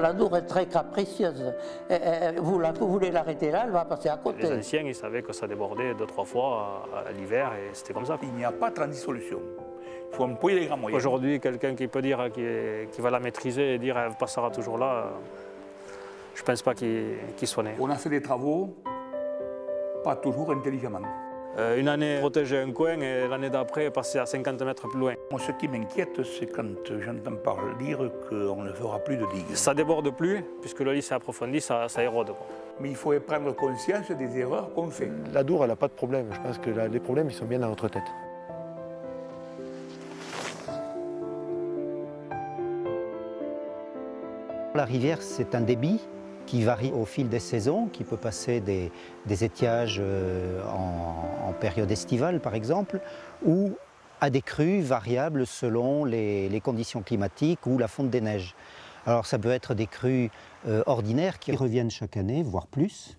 La Dour est très capricieuse. Vous voulez l'arrêter là, elle va passer à côté. Les anciens, ils savaient que ça débordait 2-3 fois à l'hiver et c'était comme ça. Il n'y a pas 36 solutions. Il faut employer les grands moyens. Aujourd'hui, quelqu'un qui peut dire qu'il va la maîtriser et dire qu'elle passera toujours là, je ne pense pas qu'il soit né. On a fait des travaux, pas toujours intelligemment. Une année, protéger un coin et l'année d'après, passer à 50 mètres plus loin. Moi, ce qui m'inquiète, c'est quand j'entends dire qu'on ne fera plus de digues. Ça déborde plus, puisque le lit s'est approfondi, ça érode, quoi. Mais il faut prendre conscience des erreurs qu'on fait. La Dour, elle n'a pas de problème. Je pense que les problèmes, ils sont bien dans notre tête. La rivière, c'est un débit qui varie au fil des saisons, qui peut passer des étiages en période estivale, par exemple, ou à des crues variables selon les conditions climatiques ou la fonte des neiges. Alors ça peut être des crues ordinaires qui reviennent chaque année, voire plus,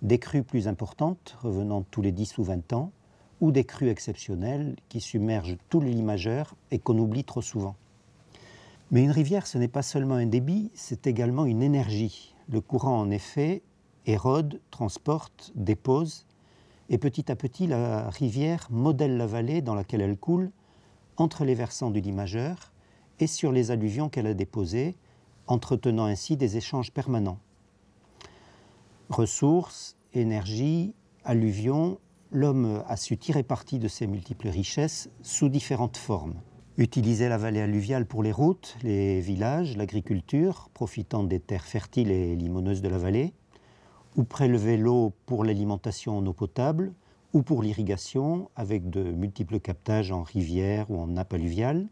des crues plus importantes, revenant tous les 10 ou 20 ans, ou des crues exceptionnelles qui submergent tout le lit majeur et qu'on oublie trop souvent. Mais une rivière, ce n'est pas seulement un débit, c'est également une énergie. Le courant, en effet, érode, transporte, dépose, et petit à petit, la rivière modèle la vallée dans laquelle elle coule, entre les versants du lit majeur et sur les alluvions qu'elle a déposées, entretenant ainsi des échanges permanents. Ressources, énergie, alluvions, l'homme a su tirer parti de ces multiples richesses sous différentes formes. Utiliser la vallée alluviale pour les routes, les villages, l'agriculture, profitant des terres fertiles et limoneuses de la vallée, ou prélever l'eau pour l'alimentation en eau potable, ou pour l'irrigation, avec de multiples captages en rivière ou en nappe alluviale,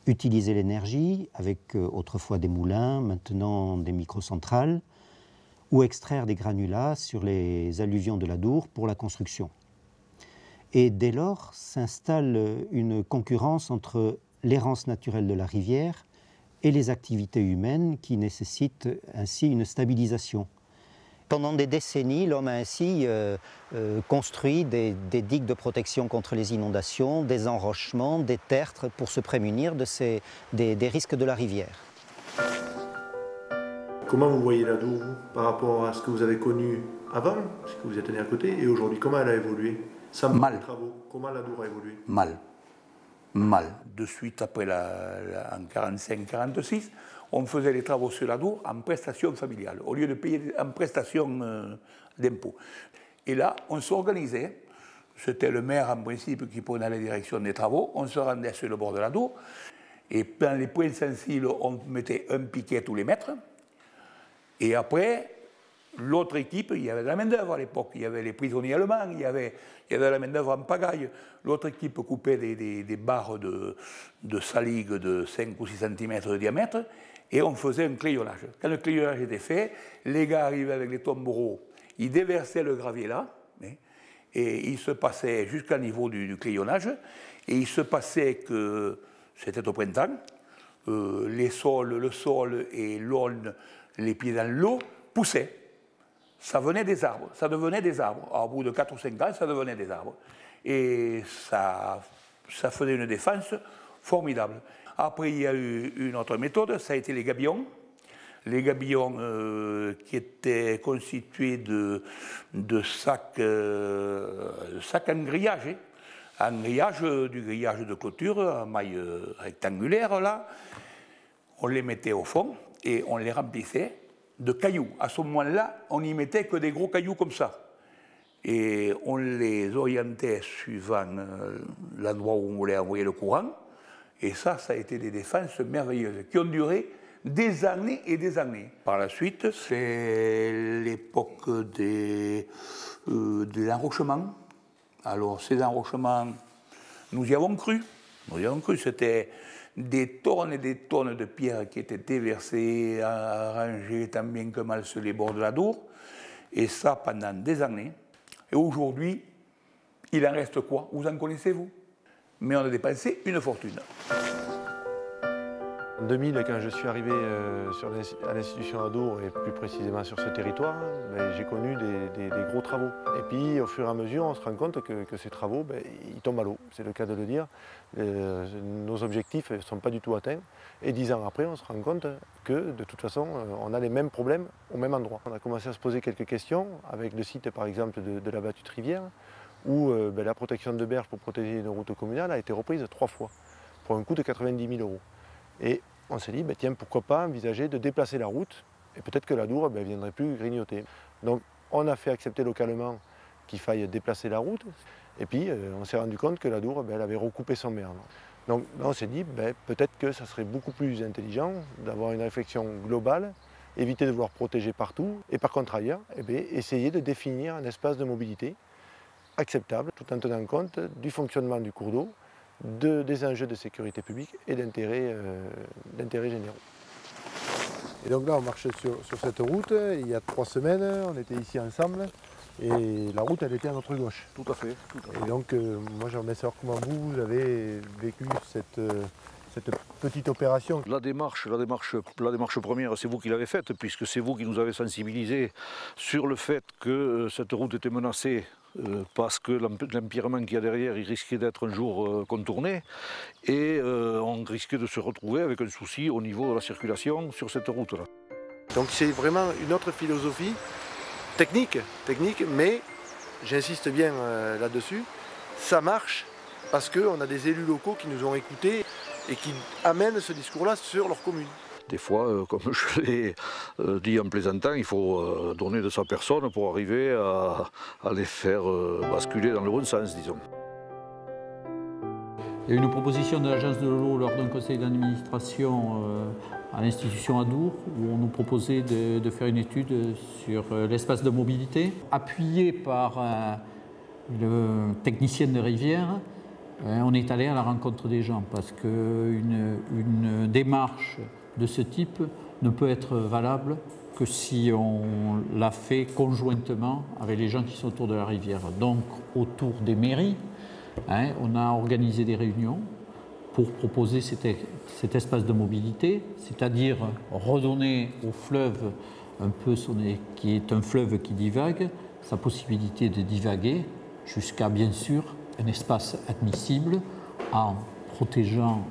utiliser l'énergie, avec autrefois des moulins, maintenant des microcentrales, ou extraire des granulats sur les alluvions de la Dour pour la construction. Et dès lors s'installe une concurrence entre l'errance naturelle de la rivière et les activités humaines qui nécessitent ainsi une stabilisation. Pendant des décennies, l'homme a ainsi construit des digues de protection contre les inondations, des enrochements, des tertres pour se prémunir des risques de la rivière. Comment vous voyez la Dour, vous, par rapport à ce que vous avez connu avant, parce que vous êtes né à côté, et aujourd'hui, comment elle a évolué? Sans Mal. Travaux, comment la Dour a évolué? Mal. Mal. De suite après en 45-46, on faisait les travaux sur la Dour en prestation familiale, au lieu de payer en prestation d'impôt. Et là, on s'organisait. C'était le maire, en principe, qui prenait la direction des travaux. On se rendait sur le bord de la Dour. Et dans les points sensibles, on mettait un piquet tous les mètres. Et après, l'autre équipe, il y avait de la main-d'œuvre à l'époque. Il y avait les prisonniers allemands, il y avait de la main-d'œuvre en pagaille. L'autre équipe coupait des barres de saligue de 5 ou 6 cm de diamètre et on faisait un crayonnage. Quand le crayonnage était fait, les gars arrivaient avec les tombereaux, ils déversaient le gravier là, et il se passait jusqu'au niveau du crayonnage, et il se passait que c'était au printemps, le sol et l'aulne, les pieds dans l'eau, poussaient. Ça venait des arbres, ça devenait des arbres. Alors, au bout de 4 ou 5 ans, ça devenait des arbres. Et ça faisait une défense formidable. Après, il y a eu une autre méthode, ça a été les gabillons. Les gabillons qui étaient constitués de sacs en grillage. En grillage, du grillage de clôture, en maille rectangulaire, là. On les mettait au fond et on les remplissait de cailloux. À ce moment-là, on n'y mettait que des gros cailloux comme ça. Et on les orientait suivant l'endroit où on voulait envoyer le courant. Et ça a été des défenses merveilleuses qui ont duré des années et des années. Par la suite, c'est l'époque de l'enrochement. Alors, ces enrochements, nous y avons cru. Nous y avons cru. C'était des tonnes et des tonnes de pierres qui étaient déversées, rangées tant bien que mal sur les bords de la Dour. Et ça pendant des années. Et aujourd'hui, il en reste quoi? Vous en connaissez, vous? Mais on a dépensé une fortune. En 2000, quand je suis arrivé à l'institution Adour, et plus précisément sur ce territoire, j'ai connu des gros travaux. Et puis, au fur et à mesure, on se rend compte que ces travaux, ils tombent à l'eau, c'est le cas de le dire. Nos objectifs ne sont pas du tout atteints. Et 10 ans après, on se rend compte que, de toute façon, on a les mêmes problèmes au même endroit. On a commencé à se poser quelques questions, avec le site, par exemple, de la battue de Rivière, où la protection de berges pour protéger une route communale a été reprise 3 fois, pour un coût de 90 000 €. Et on s'est dit, tiens, pourquoi pas envisager de déplacer la route, et peut-être que l'Adour ne viendrait plus grignoter. Donc on a fait accepter localement qu'il faille déplacer la route, et puis on s'est rendu compte que l'Adour elle avait recoupé son merle. Donc là, on s'est dit, peut-être que ça serait beaucoup plus intelligent d'avoir une réflexion globale, éviter de vouloir protéger partout, et par contre ailleurs, essayer de définir un espace de mobilité acceptable, tout en tenant compte du fonctionnement du cours d'eau, des enjeux de sécurité publique et d'intérêt généraux. Et donc là, on marche sur cette route. Il y a 3 semaines, on était ici ensemble et la route, elle était à notre gauche. Tout à fait. Et donc, moi, j'aimerais savoir comment vous avez vécu cette petite opération. La démarche première, c'est vous qui l'avez faite, puisque c'est vous qui nous avez sensibilisés sur le fait que cette route était menacée parce que l'empirement qu'il y a derrière, il risquait d'être un jour contourné, et on risquait de se retrouver avec un souci au niveau de la circulation sur cette route-là. Donc c'est vraiment une autre philosophie technique, mais j'insiste bien là-dessus, ça marche parce qu'on a des élus locaux qui nous ont écoutés et qui amènent ce discours-là sur leur commune. Des fois, comme je l'ai dit en plaisantant, il faut donner de sa personne pour arriver à les faire basculer dans le bon sens, disons. Il y a eu une proposition de l'agence de l'eau lors d'un conseil d'administration à l'institution Adour, où on nous proposait de faire une étude sur l'espace de mobilité. Appuyé par le technicien de Rivière, on est allé à la rencontre des gens, parce qu'une démarche de ce type ne peut être valable que si on l'a fait conjointement avec les gens qui sont autour de la rivière. Donc autour des mairies, on a organisé des réunions pour proposer cet espace de mobilité, c'est-à-dire redonner au fleuve qui est un fleuve qui divague, sa possibilité de divaguer jusqu'à bien sûr un espace admissible en protégeant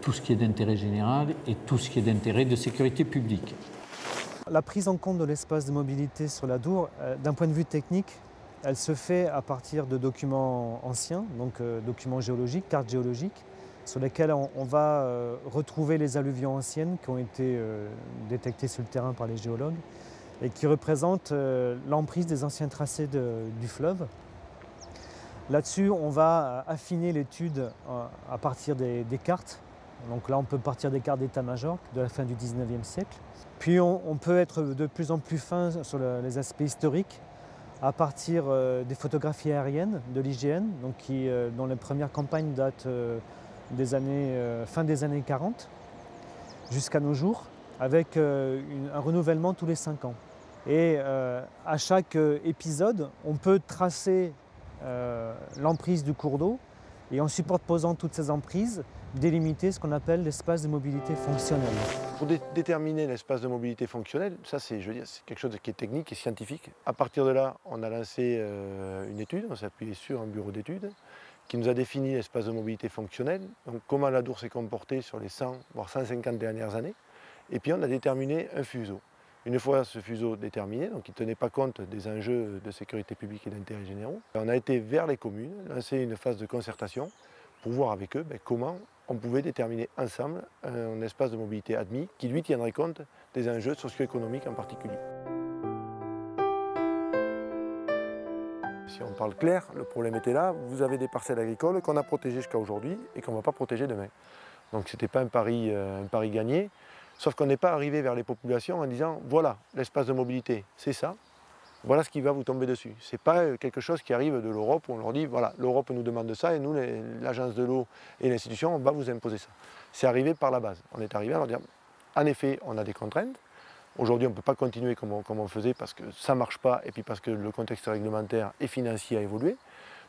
tout ce qui est d'intérêt général et tout ce qui est d'intérêt de sécurité publique. La prise en compte de l'espace de mobilité sur l'Adour, d'un point de vue technique, elle se fait à partir de documents anciens, donc documents géologiques, cartes géologiques, sur lesquelles on va retrouver les alluvions anciennes qui ont été détectées sur le terrain par les géologues et qui représentent l'emprise des anciens tracés du fleuve. Là-dessus, on va affiner l'étude à partir des cartes. Donc là, on peut partir des cartes d'état-major de la fin du 19e siècle. Puis on peut être de plus en plus fin sur les aspects historiques à partir des photographies aériennes de l'IGN, dont les premières campagnes datent fin des années 40 jusqu'à nos jours, avec un renouvellement tous les 5 ans. Et à chaque épisode, on peut tracer l'emprise du cours d'eau et en superposant toutes ces emprises, délimiter ce qu'on appelle l'espace de mobilité fonctionnelle. Pour déterminer l'espace de mobilité fonctionnelle, ça c'est quelque chose qui est technique et scientifique. À partir de là, on a lancé une étude, on s'est appuyé sur un bureau d'études qui nous a défini l'espace de mobilité fonctionnelle, donc comment l'Adour s'est comporté sur les 100 voire 150 dernières années, et puis on a déterminé un fuseau. Une fois ce fuseau déterminé, donc il ne tenait pas compte des enjeux de sécurité publique et d'intérêt généraux, on a été vers les communes, lancer une phase de concertation pour voir avec eux comment on pouvait déterminer ensemble un espace de mobilité admis qui lui tiendrait compte des enjeux socio-économiques en particulier. Si on parle clair, le problème était là, vous avez des parcelles agricoles qu'on a protégées jusqu'à aujourd'hui et qu'on ne va pas protéger demain. Donc ce n'était pas un pari gagné. Sauf qu'on n'est pas arrivé vers les populations en disant « voilà, l'espace de mobilité, c'est ça, voilà ce qui va vous tomber dessus ». Ce n'est pas quelque chose qui arrive de l'Europe où on leur dit « voilà, l'Europe nous demande ça et nous, l'agence de l'eau et l'institution, on va vous imposer ça ». C'est arrivé par la base. On est arrivé à leur dire « en effet, on a des contraintes. Aujourd'hui, on ne peut pas continuer comme on faisait parce que ça ne marche pas et puis parce que le contexte réglementaire et financier a évolué.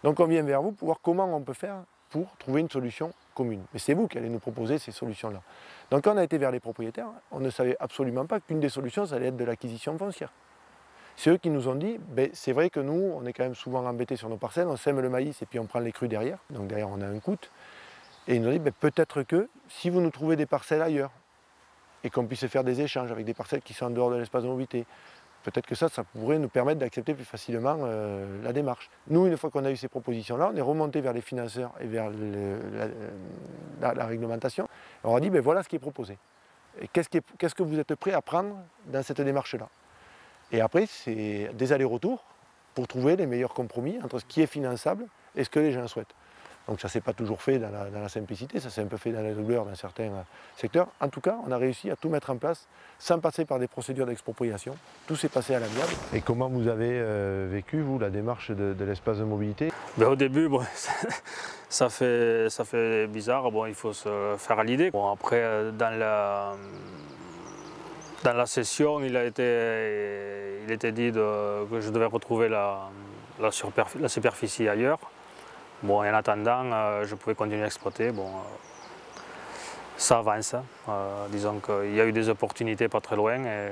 Donc on vient vers vous pour voir comment on peut faire pour trouver une solution commune. Mais c'est vous qui allez nous proposer ces solutions-là. Donc quand on a été vers les propriétaires, on ne savait absolument pas qu'une des solutions, ça allait être de l'acquisition foncière. C'est eux qui nous ont dit, ben, c'est vrai que nous, on est quand même souvent embêtés sur nos parcelles, on sème le maïs et puis on prend les crues derrière, donc derrière on a un coût. Et ils nous ont dit, ben, peut-être que si vous nous trouvez des parcelles ailleurs, et qu'on puisse faire des échanges avec des parcelles qui sont en dehors de l'espace de mobilité, peut-être que ça pourrait nous permettre d'accepter plus facilement la démarche. Nous, une fois qu'on a eu ces propositions-là, on est remonté vers les financeurs et vers la réglementation. On a dit, ben, voilà ce qui est proposé. Et qu'est-ce que vous êtes prêts à prendre dans cette démarche-là? Et après, c'est des allers-retours pour trouver les meilleurs compromis entre ce qui est finançable et ce que les gens souhaitent. Donc ça ne s'est pas toujours fait dans la simplicité, ça s'est un peu fait dans la douleur dans certains secteurs. En tout cas, on a réussi à tout mettre en place sans passer par des procédures d'expropriation. Tout s'est passé à l'amiable. Et comment vous avez vécu, vous, la démarche de l'espace de mobilité? Ben, au début, bon, ça fait bizarre, bon, il faut se faire à l'idée. Bon, après, dans la session, il était dit que je devais retrouver la superficie ailleurs. Bon, et en attendant, je pouvais continuer à exploiter. Bon, ça avance. Disons qu'il y a eu des opportunités pas très loin. Et,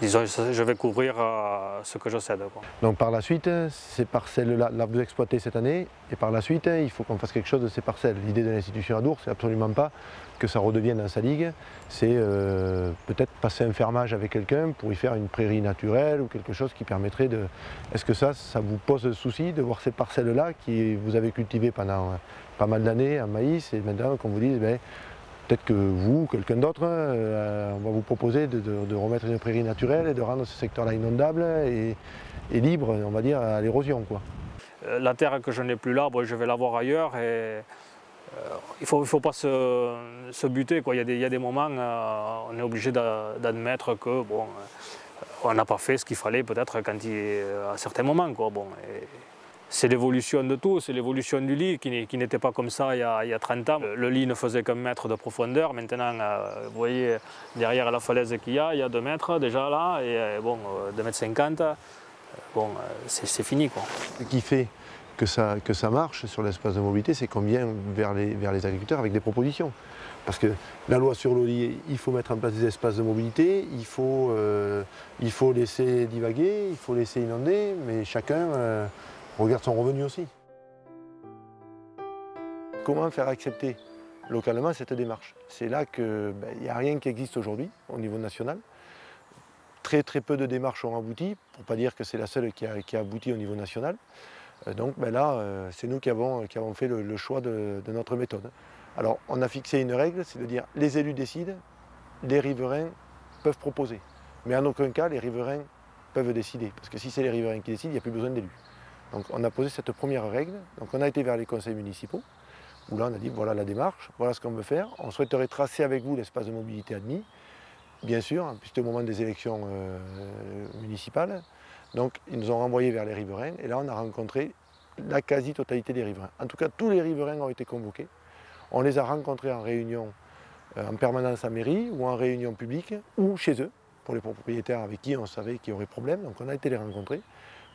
disons, je vais couvrir ce que je cède. Donc par la suite, ces parcelles-là, vous exploitez cette année, et par la suite, il faut qu'on fasse quelque chose de ces parcelles. L'idée de l'institution Adour, c'est absolument pas que ça redevienne dans sa ligue, c'est peut-être passer un fermage avec quelqu'un pour y faire une prairie naturelle ou quelque chose qui permettrait de... Est-ce que ça vous pose de souci de voir ces parcelles-là qui vous avez cultivées pendant pas mal d'années en maïs, et maintenant qu'on vous dise, ben, peut-être que vous ou quelqu'un d'autre, on va vous proposer de remettre une prairie naturelle et de rendre ce secteur-là inondable et libre, on va dire, à l'érosion, quoi. La terre que je n'ai plus là, bon, je vais l'avoir ailleurs. Et il ne faut pas se buter, quoi. Il y a des moments, on est obligé d'admettre que bon, on n'a pas fait ce qu'il fallait peut-être à certains moments, quoi. Bon, c'est l'évolution de tout, c'est l'évolution du lit qui n'était pas comme ça il y a 30 ans. Le lit ne faisait qu'un mètre de profondeur. Maintenant, vous voyez, derrière la falaise qu'il y a 2 mètres déjà là, et bon, 2,50 m. Bon, c'est fini, quoi. Ce qui fait que ça marche sur l'espace de mobilité, c'est qu'on vient vers les agriculteurs avec des propositions. Parce que la loi sur l'eau dit il faut mettre en place des espaces de mobilité, il faut laisser divaguer, il faut laisser inonder, mais chacun regarde son revenu aussi. Comment faire accepter localement cette démarche? C'est là qu'il n'y a rien qui existe aujourd'hui au niveau national. Très peu de démarches ont abouti, pour ne pas dire que c'est la seule qui a abouti au niveau national. Donc là, c'est nous qui avons fait le choix de notre méthode. Alors on a fixé une règle, c'est de dire les élus décident, les riverains peuvent proposer. Mais en aucun cas les riverains peuvent décider. Parce que si c'est les riverains qui décident, il n'y a plus besoin d'élus. Donc on a posé cette première règle. Donc on a été vers les conseils municipaux, où là on a dit voilà la démarche, voilà ce qu'on veut faire. On souhaiterait tracer avec vous l'espace de mobilité admis. Bien sûr, puisque au moment des élections municipales. Donc ils nous ont renvoyés vers les riverains et là on a rencontré la quasi-totalité des riverains. En tout cas, tous les riverains ont été convoqués. On les a rencontrés en réunion en permanence à mairie ou en réunion publique ou chez eux, pour les propriétaires avec qui on savait qu'il y aurait problème. Donc on a été les rencontrer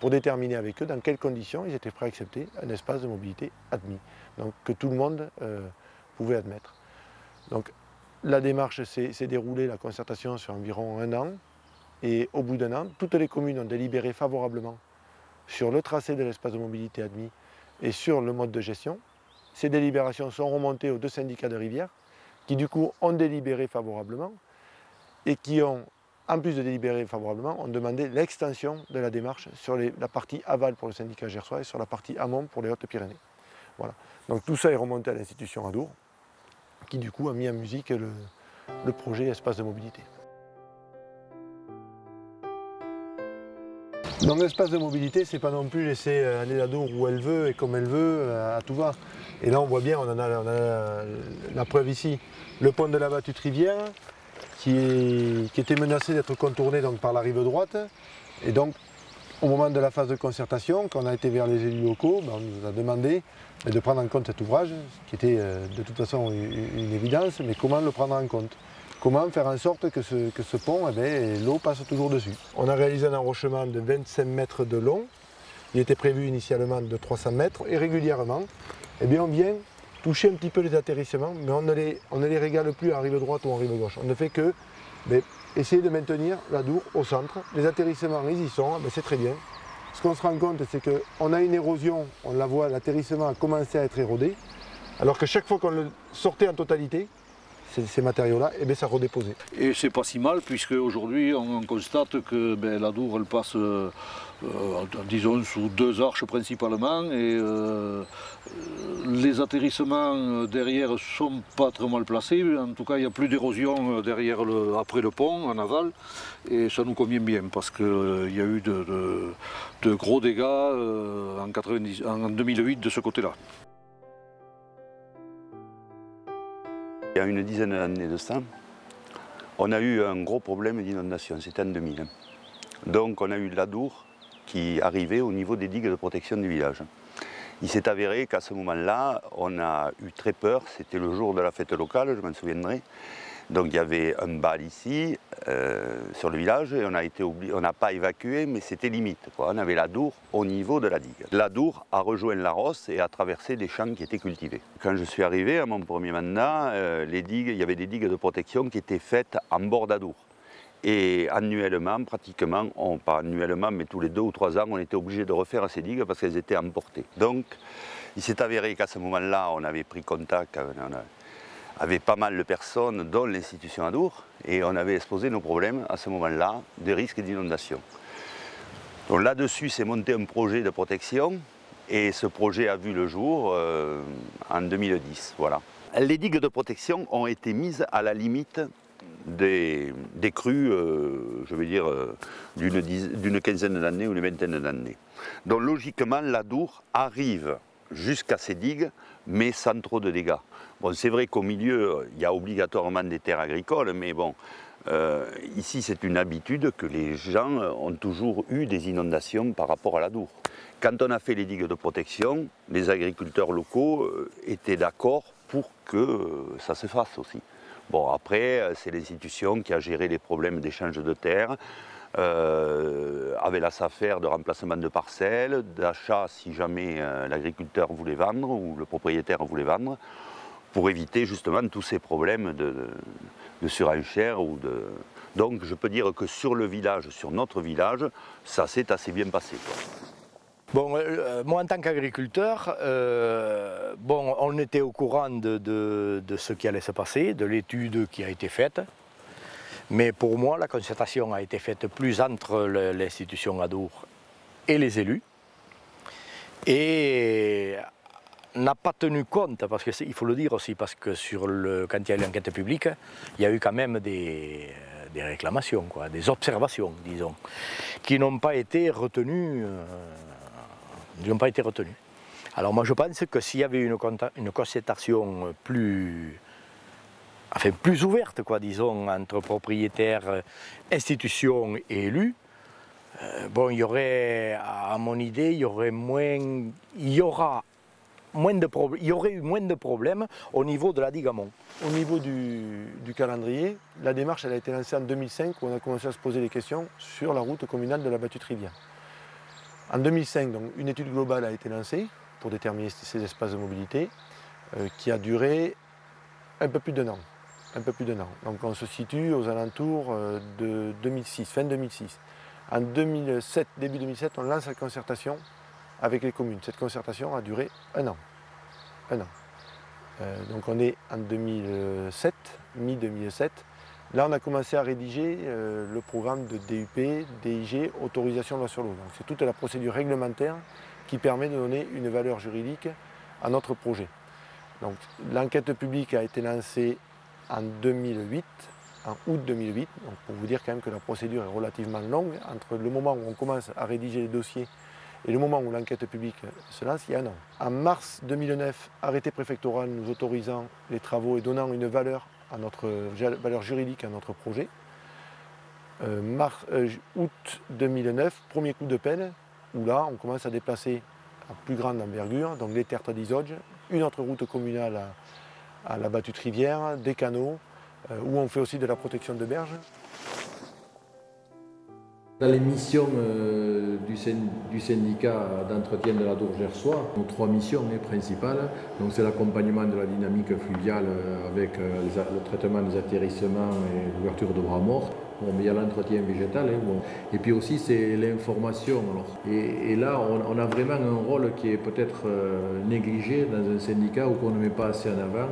pour déterminer avec eux dans quelles conditions ils étaient prêts à accepter un espace de mobilité admis. Donc que tout le monde pouvait admettre. Donc la démarche s'est déroulée, la concertation, sur environ 1 an. Et au bout d'1 an, toutes les communes ont délibéré favorablement sur le tracé de l'espace de mobilité admis et sur le mode de gestion. Ces délibérations sont remontées aux 2 syndicats de rivière qui du coup ont délibéré favorablement et qui ont, en plus de délibérer favorablement, ont demandé l'extension de la démarche sur la partie aval pour le syndicat gersois et sur la partie amont pour les Hautes-Pyrénées. Voilà. Donc tout ça est remonté à l'institution Adour qui du coup a mis en musique le projet espace de mobilité. Donc l'espace de mobilité, c'est pas non plus laisser aller l'Adour où elle veut et comme elle veut, à tout va. Et là on voit bien, on a la preuve ici, le pont de la battue rivière qui était menacé d'être contourné donc, par la rive droite. Et donc au moment de la phase de concertation, quand on a été vers les élus locaux, on nous a demandé de prendre en compte cet ouvrage, qui était de toute façon une évidence, mais comment le prendre en compte? Comment faire en sorte que ce pont, l'eau passe toujours dessus. On a réalisé un enrochement de 25 mètres de long. Il était prévu initialement de 300 mètres. Et régulièrement, on vient toucher un petit peu les atterrissements, mais on ne les régale plus en rive droite ou en rive gauche. On ne fait que essayer de maintenir l'Adour au centre. Les atterrissements, ils y sont, c'est très bien. Ce qu'on se rend compte, c'est qu'on a une érosion, on la voit, l'atterrissement a commencé à être érodé, alors que chaque fois qu'on le sortait en totalité, ces matériaux-là, ça redéposait. Et c'est pas si mal, puisque aujourd'hui on constate que l'Adour elle passe disons sous 2 arches principalement, et les atterrissements derrière sont pas très mal placés. En tout cas, il n'y a plus d'érosion derrière après le pont en aval, et ça nous convient bien parce qu'il y a eu de gros dégâts en 2008 de ce côté-là. Il y a une dizaine d'années de ça, on a eu un gros problème d'inondation, c'était en 2000. Donc on a eu de l'Adour qui arrivait au niveau des digues de protection du village. Il s'est avéré qu'à ce moment-là, on a eu très peur, c'était le jour de la fête locale, je m'en souviendrai. Donc il y avait un bal ici, sur le village, et on n'a pas évacué, mais c'était limite, quoi. On avait l'Adour au niveau de la digue. L'Adour a rejoint la Rosse et a traversé des champs qui étaient cultivés. Quand je suis arrivé à mon premier mandat, il y avait des digues de protection qui étaient faites en bord d'Adour. Et annuellement, pratiquement, pas annuellement, mais tous les 2 ou 3 ans, on était obligé de refaire ces digues parce qu'elles étaient emportées. Donc il s'est avéré qu'à ce moment-là, on avait pris contact avec pas mal de personnes, dont l'institution Adour, et on avait exposé nos problèmes à ce moment-là des risques d'inondation. Donc là-dessus, s'est monté un projet de protection, et ce projet a vu le jour en 2010. Voilà. Les digues de protection ont été mises à la limite des crues, je veux dire, d'une quinzaine d'années ou une vingtaine d'années. Donc logiquement, l'Adour arrive jusqu'à ces digues, mais sans trop de dégâts. Bon, c'est vrai qu'au milieu, il y a obligatoirement des terres agricoles, mais bon, ici c'est une habitude que les gens ont toujours eu des inondations par rapport à l'Adour. Quand on a fait les digues de protection, les agriculteurs locaux étaient d'accord pour que ça se fasse aussi. Bon, après, c'est l'institution qui a géré les problèmes d'échange de terres, avec la SAFER de remplacement de parcelles, d'achat si jamais l'agriculteur voulait vendre ou le propriétaire voulait vendre, pour éviter justement tous ces problèmes de surenchère. Donc je peux dire que sur le village, sur notre village, ça s'est assez bien passé, quoi. Bon, moi en tant qu'agriculteur, on était au courant de ce qui allait se passer, de l'étude qui a été faite. Mais pour moi, la concertation a été faite plus entre l'institution Adour et les élus. Et n'a pas tenu compte, parce qu'il faut le dire aussi, parce que quand il y a eu l'enquête publique, il y a eu quand même des réclamations, quoi, des observations, disons, qui n'ont pas été retenues. Alors moi je pense que s'il y avait une concertation plus ouverte, quoi, disons, entre propriétaires, institutions et élus, il y aurait, à mon idée, il y aurait eu moins de problèmes au niveau de la digue amont. Au niveau du calendrier, la démarche elle a été lancée en 2005 où on a commencé à se poser des questions sur la route communale de la Battue-Rivière. En 2005, donc, une étude globale a été lancée pour déterminer ces espaces de mobilité qui a duré un peu plus d'1 an. Donc on se situe aux alentours de 2006, fin 2006. En 2007, début 2007, on lance la concertation avec les communes. Cette concertation a duré 1 an. Donc on est en 2007, mi-2007. Là, on a commencé à rédiger le programme de DUP, DIG, autorisation loi sur l'eau. Donc c'est toute la procédure réglementaire qui permet de donner une valeur juridique à notre projet. Donc l'enquête publique a été lancée en 2008, en août 2008. Donc pour vous dire quand même que la procédure est relativement longue. Entre le moment où on commence à rédiger les dossiers et le moment où l'enquête publique se lance, il y a 1 an. En mars 2009, arrêté préfectoral nous autorisant les travaux et donnant une valeur juridique à notre projet. Août 2009, premier coup de pelle, où là on commence à déplacer à plus grande envergure, donc les terres d'Isoge, une autre route communale à la Battue-Rivière, des canaux, où on fait aussi de la protection de berges. Dans les missions du syndicat d'entretien de l'Adour gersois, nos 3 missions principales, c'est l'accompagnement de la dynamique fluviale avec le traitement des atterrissements et l'ouverture de bras morts. Il y a l'entretien végétal, et puis aussi c'est l'information. Et là, on a vraiment un rôle qui est peut-être négligé dans un syndicat ou qu'on ne met pas assez en avant,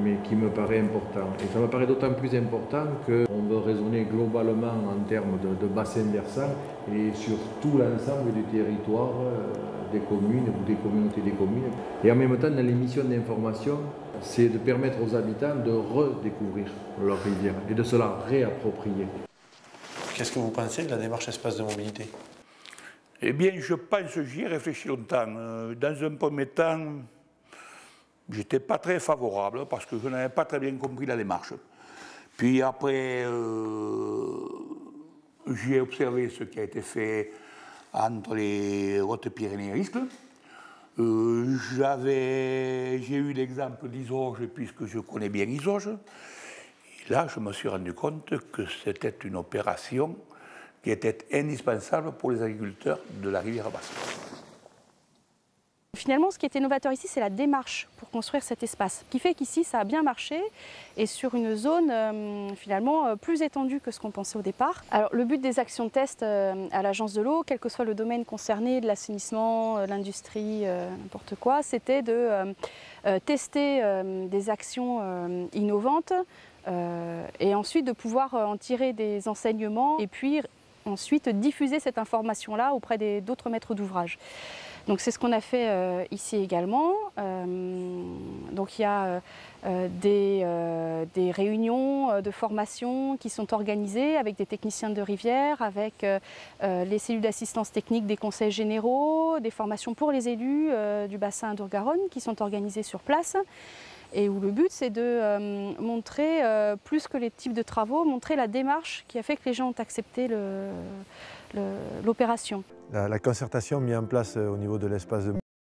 mais qui me paraît important. Et ça me paraît d'autant plus important qu'on veut raisonner globalement en termes de bassin versant et sur tout l'ensemble du territoire des communes ou des communautés des communes. Et en même temps, dans les missions d'information, c'est de permettre aux habitants de redécouvrir leur rivière et de se la réapproprier. Qu'est-ce que vous pensez de la démarche espace de mobilité? Eh bien, je pense, j'y ai réfléchi longtemps. Dans un premier temps, j'étais pas très favorable parce que je n'avais pas très bien compris la démarche. Puis après, j'ai observé ce qui a été fait entre les Hautes-Pyrénées et Riscle. J'ai eu l'exemple d'Isorge puisque je connais bien Isorge. Et là, je me suis rendu compte que c'était une opération qui était indispensable pour les agriculteurs de la rivière basse. Finalement, ce qui était novateur ici, c'est la démarche pour construire cet espace, qui fait qu'ici, ça a bien marché et sur une zone finalement plus étendue que ce qu'on pensait au départ. Alors, le but des actions de test à l'Agence de l'eau, quel que soit le domaine concerné, de l'assainissement, l'industrie, n'importe quoi, c'était de tester des actions innovantes et ensuite de pouvoir en tirer des enseignements et puis ensuite diffuser cette information-là auprès d'autres maîtres d'ouvrage. Donc c'est ce qu'on a fait ici également. Donc il y a des réunions de formation qui sont organisées avec des techniciens de rivière, avec les cellules d'assistance technique des conseils généraux, des formations pour les élus du bassin Adour-Garonne qui sont organisées sur place. Et où le but c'est de montrer, plus que les types de travaux, montrer la démarche qui a fait que les gens ont accepté l'opération. La concertation mise en place au niveau de l'espace de